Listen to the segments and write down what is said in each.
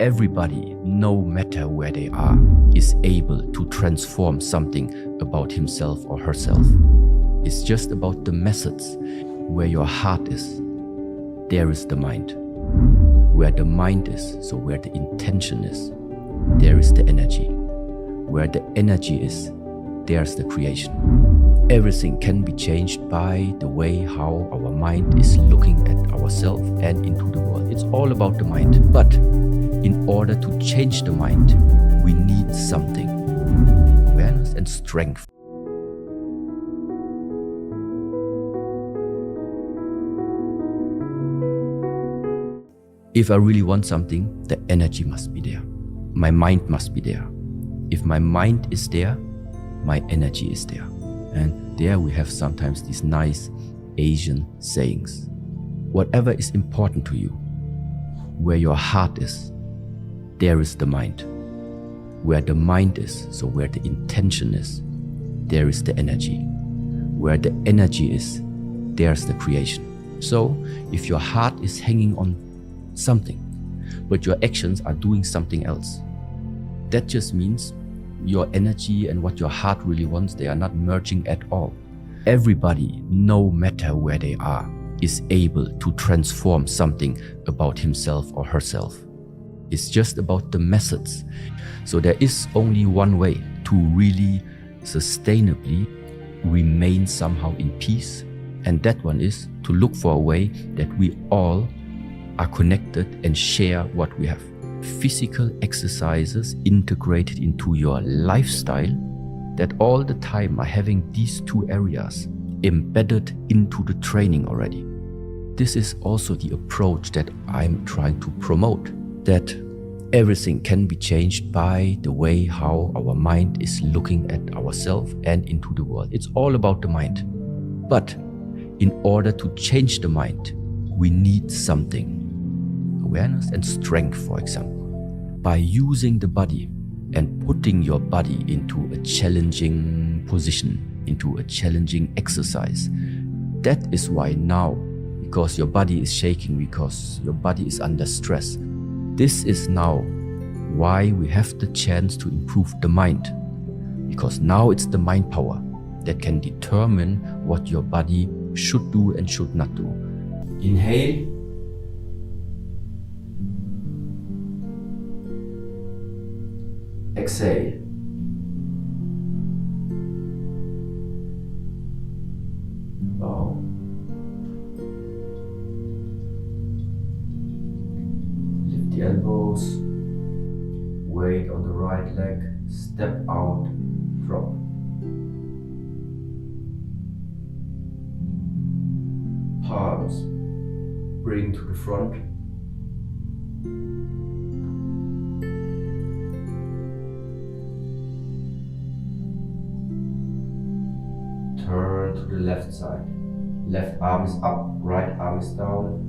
Everybody, no matter where they are, is able to transform something about himself or herself. It's just about the methods. Where your heart is, there is the mind. Where the mind is, so where the intention is, there is the energy. Where the energy is, there's the creation. Everything can be changed by the way how our mind is looking at ourselves and into the world. It's all about the mind. But in order to change the mind, we need something: awareness and strength. If I really want something, the energy must be there. My mind must be there. If my mind is there, my energy is there. And there we have sometimes these nice Asian sayings. Whatever is important to you, where your heart is, there is the mind. Where the mind is, so where the intention is, there is the energy. Where the energy is, there's the creation. So if your heart is hanging on something, but your actions are doing something else, that just means your energy and what your heart really wants, they are not merging at all. Everybody, no matter where they are, is able to transform something about himself or herself. It's just about the methods. So there is only one way to really sustainably remain somehow in peace, and that one is to look for a way that we all are connected and share what we have. Physical exercises integrated into your lifestyle that all the time are having these two areas embedded into the training already. This is also the approach that I'm trying to promote, that everything can be changed by the way how our mind is looking at ourselves and into the world. It's all about the mind. But in order to change the mind, we need something: awareness and strength, for example. By using the body and putting your body into a challenging position, into a challenging exercise. That is why now, because your body is shaking, because your body is under stress, this is now why we have the chance to improve the mind. Because now it's the mind power that can determine what your body should do and should not do. Inhale. Exhale. Bow. Lift the elbows. Weight on the right leg. Step out. Drop. Palms bring to the front. Turn to the left side. Left arm is up, right arm is down.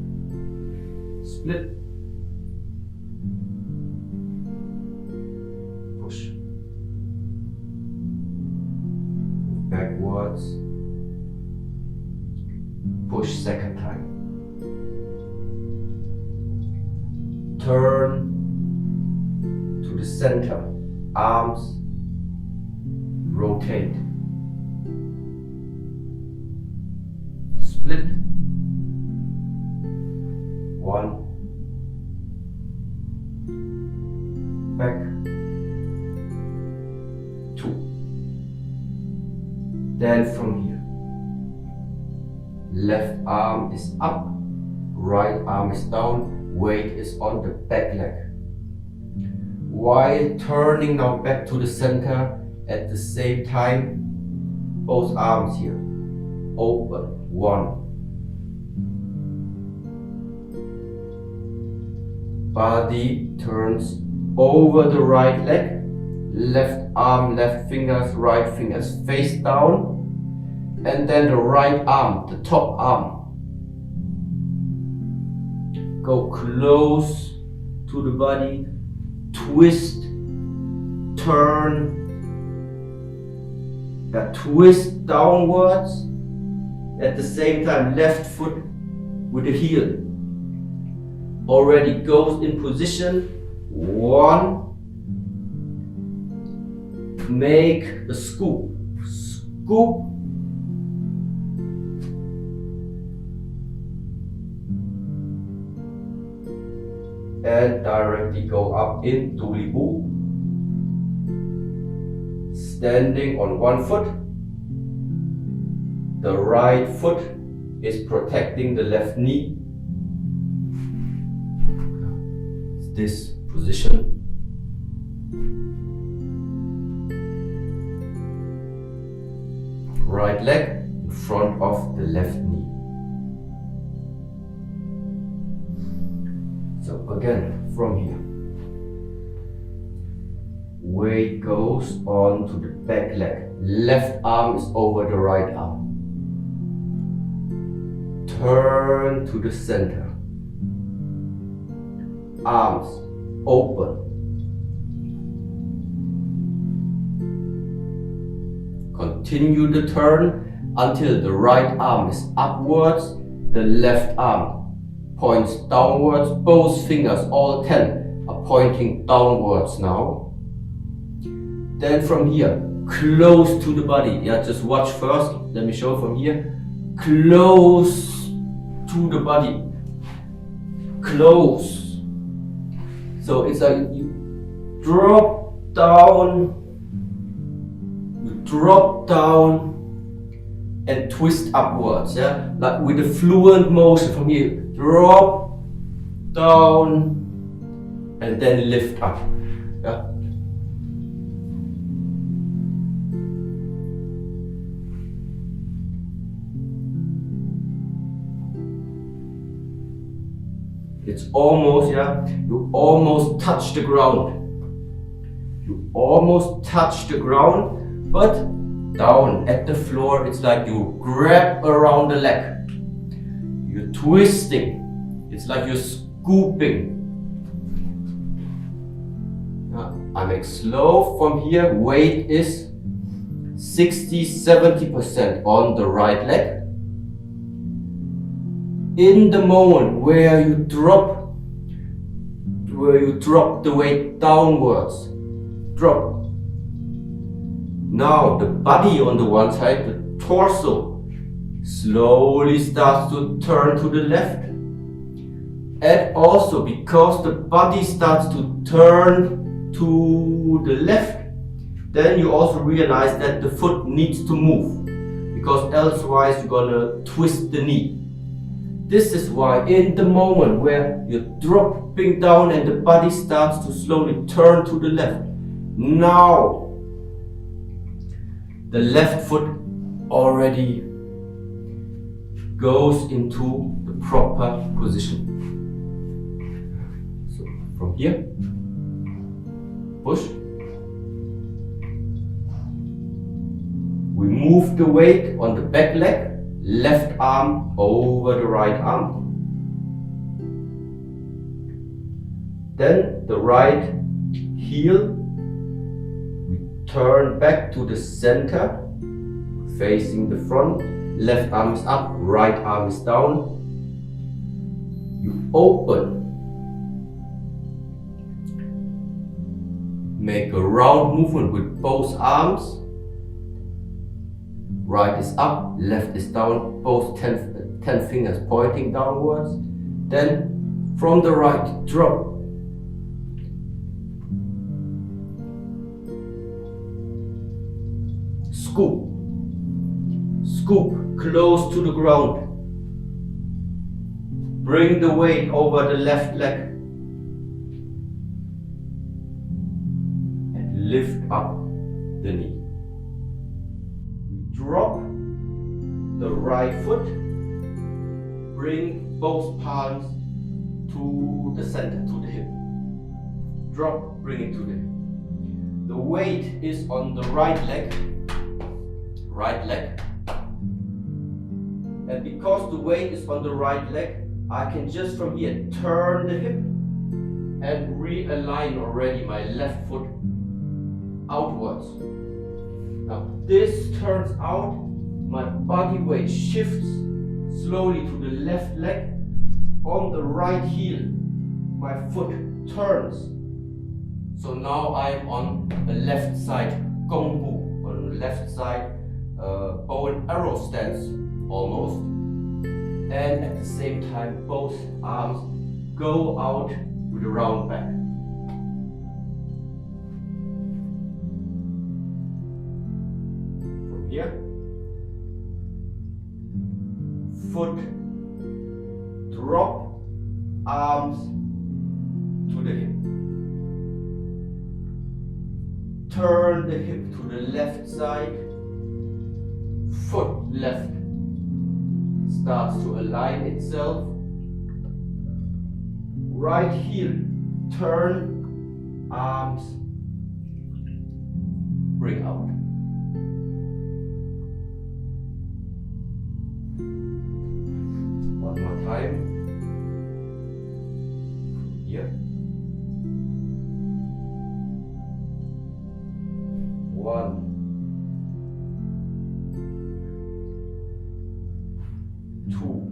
Split. Push. Move backwards. Push second time. Turn to the center. Arms rotate. Split. 1. Back. 2. Then from here, left arm is up, right arm is down, weight is on the back leg. While turning now back to the center, at the same time, both arms here, open. 1. Body turns over the right leg, left arm, left fingers, right fingers face down, and then the right arm, the top arm, go close to the body, twist, turn, twist downwards. At the same time, left foot with the heel already goes in position, 1. Make a scoop. Scoop. And directly go up into Libu. Standing on one foot. The right foot is protecting the left knee. This position. Right leg in front of the left knee. So again, from here, weight goes on to the back leg. Left arm is over the right arm. Turn to the center. Arms open. Continue the turn until the right arm is upwards, the left arm points downwards. Both fingers, all 10, are pointing downwards now. Then from here, close to the body. Yeah, just watch first. Let me show from here. Close to the body. Close. So it's like you drop down and twist upwards, yeah? Like with a fluent motion from here. Drop down and then lift up. Yeah? It's almost, yeah, you almost touch the ground. You almost touch the ground, but down at the floor, it's like you grab around the leg. You're twisting. It's like you're scooping. I make slow from here. Weight is 60-70% on the right leg. In the moment where you drop the weight downwards, drop. Now the body on the one side, the torso, slowly starts to turn to the left. And also because the body starts to turn to the left, then you also realize that the foot needs to move, because elsewise you're gonna twist the knee. This is why in the moment where you're dropping down and the body starts to slowly turn to the left, now the left foot already goes into the proper position. So from here, push. We move the weight on the back leg. Left arm over the right arm. Then the right heel. We turn back to the center, facing the front. Left arm is up, right arm is down. You open. Make a round movement with both arms. Right is up, left is down, both 10 fingers pointing downwards. Then from the right, drop. Scoop. Scoop, close to the ground. Bring the weight over the left leg. And lift up the knee. Drop the right foot, bring both palms to the center, to the hip. Drop, bring it to the hip. The weight is on the right leg. And because the weight is on the right leg, I can just from here turn the hip and realign already my left foot outwards. Now this turns out, my body weight shifts slowly to the left leg. On the right heel, my foot turns So now I'm on the left side, Gong Bu, on the left side, bow and arrow stance almost. And at the same time, both arms go out with a round back. From here, foot, drop, arms to the hip. Turn the hip to the left side, foot left starts to align itself. Right heel, turn, arms, bring out. One more time. Here. 1, 2,